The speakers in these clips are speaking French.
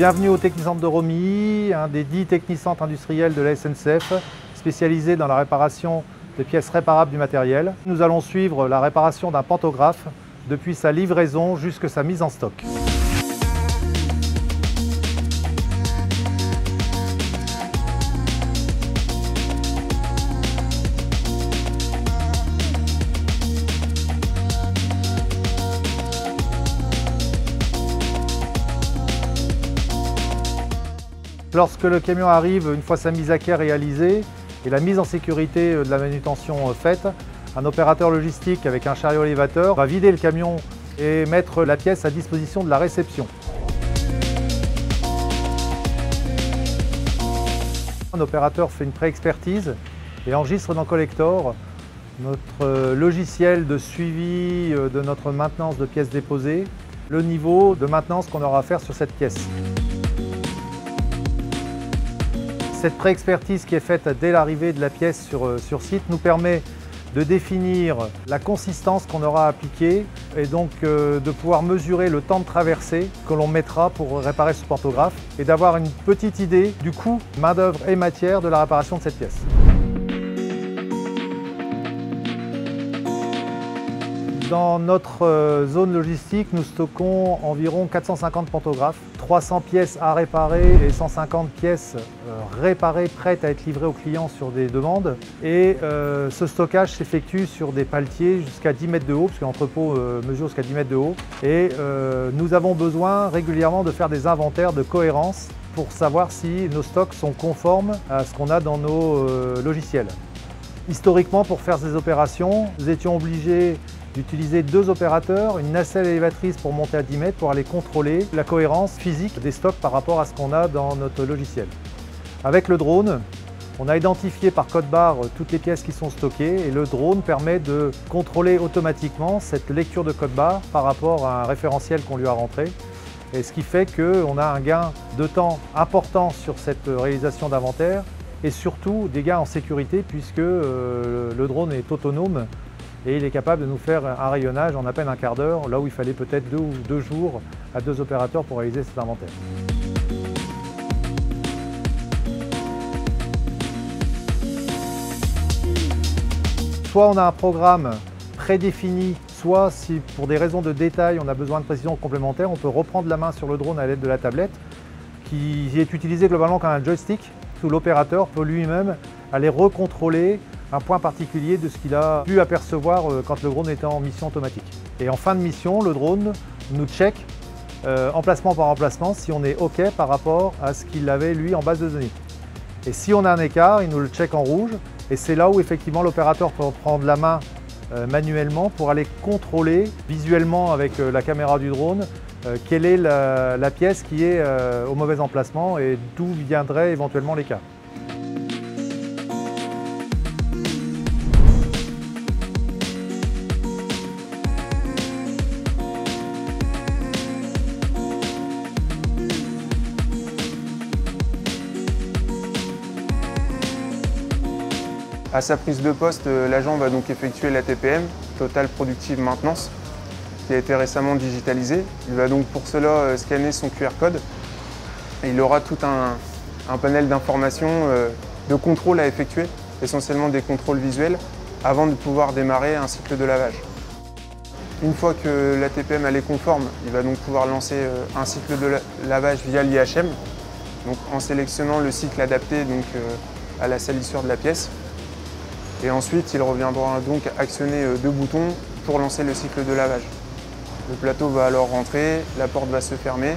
Bienvenue au Technicentre de Romilly, un des 10 technicentres industriels de la SNCF, spécialisé dans la réparation des pièces réparables du matériel. Nous allons suivre la réparation d'un pantographe depuis sa livraison jusqu'à sa mise en stock. Lorsque le camion arrive, une fois sa mise à quai réalisée et la mise en sécurité de la manutention faite, un opérateur logistique avec un chariot élévateur va vider le camion et mettre la pièce à disposition de la réception. Un opérateur fait une pré-expertise et enregistre dans Collector notre logiciel de suivi de notre maintenance de pièces déposées, le niveau de maintenance qu'on aura à faire sur cette pièce. Cette pré-expertise qui est faite dès l'arrivée de la pièce sur site nous permet de définir la consistance qu'on aura à appliquer et donc de pouvoir mesurer le temps de traversée que l'on mettra pour réparer ce pantographe et d'avoir une petite idée du coût main-d'œuvre et matière de la réparation de cette pièce. Dans notre zone logistique, nous stockons environ 450 pantographes, 300 pièces à réparer et 150 pièces réparées, prêtes à être livrées aux clients sur des demandes. Et ce stockage s'effectue sur des paletiers jusqu'à 10 mètres de haut, parce que l'entrepôt mesure jusqu'à 10 mètres de haut. Et nous avons besoin régulièrement de faire des inventaires de cohérence pour savoir si nos stocks sont conformes à ce qu'on a dans nos logiciels. Historiquement, pour faire ces opérations, nous étions obligés d'utiliser 2 opérateurs, une nacelle élévatrice pour monter à 10 mètres pour aller contrôler la cohérence physique des stocks par rapport à ce qu'on a dans notre logiciel. Avec le drone, on a identifié par code barre toutes les pièces qui sont stockées et le drone permet de contrôler automatiquement cette lecture de code barre par rapport à un référentiel qu'on lui a rentré. Et ce qui fait qu'on a un gain de temps important sur cette réalisation d'inventaire et surtout des gains en sécurité puisque le drone est autonome et il est capable de nous faire un rayonnage en à peine un quart d'heure, là où il fallait peut-être 2 ou 2 jours à 2 opérateurs pour réaliser cet inventaire. Soit on a un programme prédéfini, soit si pour des raisons de détail on a besoin de précision complémentaire, on peut reprendre la main sur le drone à l'aide de la tablette, qui est utilisé globalement comme un joystick, où l'opérateur peut lui-même aller recontrôler un point particulier de ce qu'il a pu apercevoir quand le drone était en mission automatique. Et en fin de mission, le drone nous check emplacement par emplacement si on est OK par rapport à ce qu'il avait lui en base de données. Et si on a un écart, il nous le check en rouge et c'est là où effectivement l'opérateur peut prendre la main manuellement pour aller contrôler visuellement avec la caméra du drone quelle est la pièce qui est au mauvais emplacement et d'où viendrait éventuellement l'écart. À sa prise de poste, l'agent va donc effectuer la TPM, Total Productive Maintenance, qui a été récemment digitalisée. Il va donc pour cela scanner son QR code et il aura tout un panel d'informations de contrôle à effectuer, essentiellement des contrôles visuels, avant de pouvoir démarrer un cycle de lavage. Une fois que la TPM elle est conforme, il va donc pouvoir lancer un cycle de lavage via l'IHM, donc en sélectionnant le cycle adapté donc, à la salissure de la pièce. Et ensuite, il reviendra donc actionner 2 boutons pour lancer le cycle de lavage. Le plateau va alors rentrer, la porte va se fermer.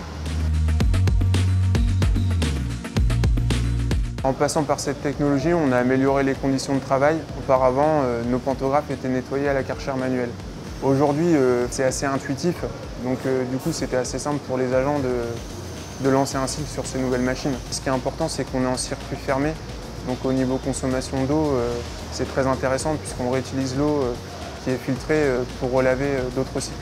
En passant par cette technologie, on a amélioré les conditions de travail. Auparavant, nos pantographes étaient nettoyés à la Karcher manuelle. Aujourd'hui, c'est assez intuitif, donc du coup, c'était assez simple pour les agents de lancer un cycle sur ces nouvelles machines. Ce qui est important, c'est qu'on est en circuit fermé. Donc au niveau consommation d'eau, c'est très intéressant puisqu'on réutilise l'eau qui est filtrée pour relaver d'autres cycles.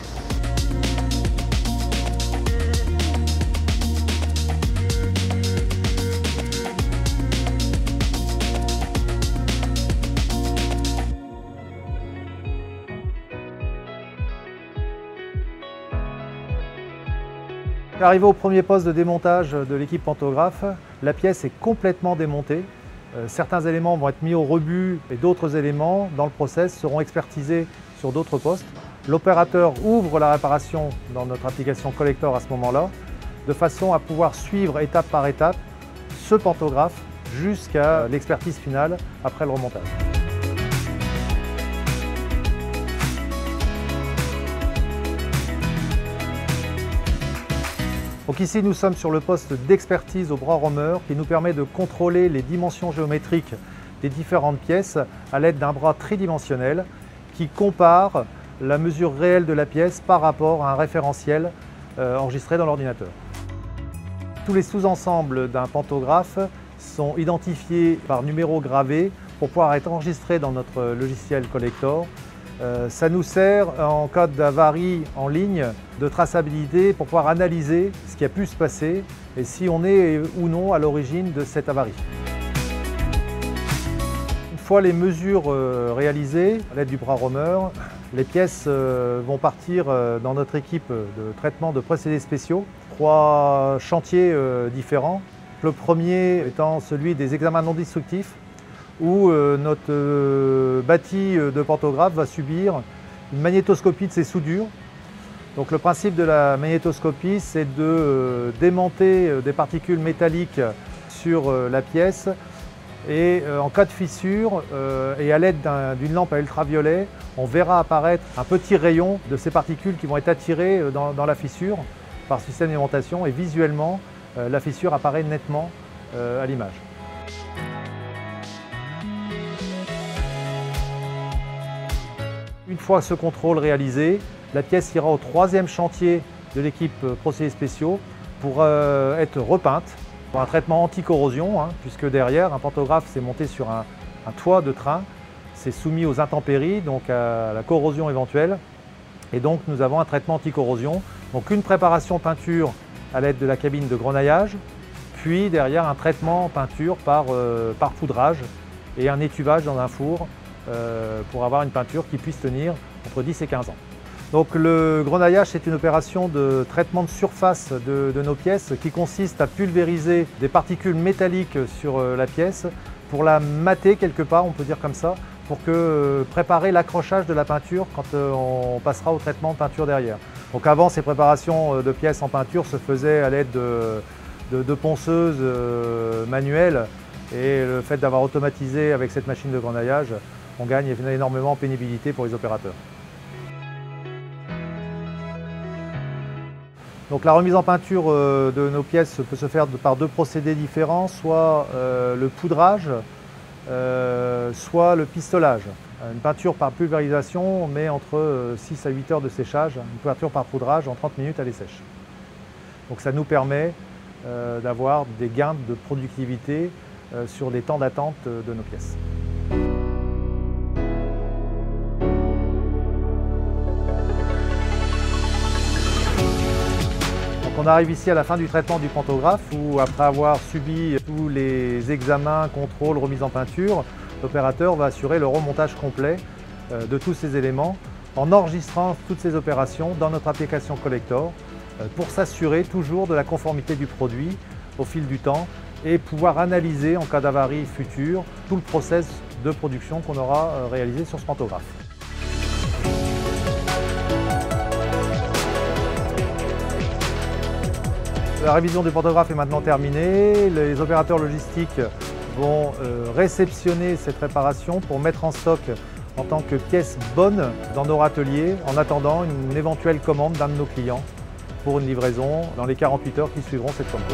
Arrivé au premier poste de démontage de l'équipe pantographe, la pièce est complètement démontée. Certains éléments vont être mis au rebut et d'autres éléments dans le process seront expertisés sur d'autres postes. L'opérateur ouvre la réparation dans notre application Collector à ce moment-là, de façon à pouvoir suivre étape par étape ce pantographe jusqu'à l'expertise finale après le remontage. Donc ici, nous sommes sur le poste d'expertise au bras romer qui nous permet de contrôler les dimensions géométriques des différentes pièces à l'aide d'un bras tridimensionnel qui compare la mesure réelle de la pièce par rapport à un référentiel enregistré dans l'ordinateur. Tous les sous-ensembles d'un pantographe sont identifiés par numéro gravé pour pouvoir être enregistrés dans notre logiciel Collector. Ça nous sert en cas d'avarie en ligne de traçabilité pour pouvoir analyser ce qui a pu se passer et si on est ou non à l'origine de cette avarie. Une fois les mesures réalisées à l'aide du bras romer, les pièces vont partir dans notre équipe de traitement de procédés spéciaux. 3 chantiers différents. Le premier étant celui des examens non destructifs, où notre bâti de pantographe va subir une magnétoscopie de ses soudures. Donc le principe de la magnétoscopie, c'est de démonter des particules métalliques sur la pièce et en cas de fissure et à l'aide d'une lampe à ultraviolet, on verra apparaître un petit rayon de ces particules qui vont être attirées dans la fissure par système d'aimantation et visuellement la fissure apparaît nettement à l'image. Une fois ce contrôle réalisé, la pièce ira au 3e chantier de l'équipe procédés spéciaux pour être repeinte pour un traitement anti-corrosion, puisque derrière, un pantographe c'est monté sur un toit de train, c'est soumis aux intempéries, donc à la corrosion éventuelle, et donc nous avons un traitement anti-corrosion. Donc une préparation peinture à l'aide de la cabine de grenaillage, puis derrière un traitement peinture par poudrage et un étuvage dans un four pour avoir une peinture qui puisse tenir entre 10 et 15 ans. Donc le grenaillage, c'est une opération de traitement de surface de nos pièces qui consiste à pulvériser des particules métalliques sur la pièce pour la mater quelque part, on peut dire comme ça, pour préparer l'accrochage de la peinture quand on passera au traitement de peinture derrière. Donc avant, ces préparations de pièces en peinture se faisaient à l'aide de ponceuses manuelles et le fait d'avoir automatisé avec cette machine de grenaillage, on gagne énormément en pénibilité pour les opérateurs. Donc la remise en peinture de nos pièces peut se faire par 2 procédés différents, soit le poudrage, soit le pistolage. Une peinture par pulvérisation, on met entre 6 à 8 heures de séchage, une peinture par poudrage en 30 minutes, elle est sèche. Donc ça nous permet d'avoir des gains de productivité sur les temps d'attente de nos pièces. On arrive ici à la fin du traitement du pantographe où, après avoir subi tous les examens, contrôles, remise en peinture, l'opérateur va assurer le remontage complet de tous ces éléments en enregistrant toutes ces opérations dans notre application Collector pour s'assurer toujours de la conformité du produit au fil du temps et pouvoir analyser en cas d'avarie future tout le process de production qu'on aura réalisé sur ce pantographe. La révision du pantographe est maintenant terminée. Les opérateurs logistiques vont réceptionner cette réparation pour mettre en stock en tant que pièce bonne dans nos ateliers en attendant une éventuelle commande d'un de nos clients pour une livraison dans les 48 heures qui suivront cette commande.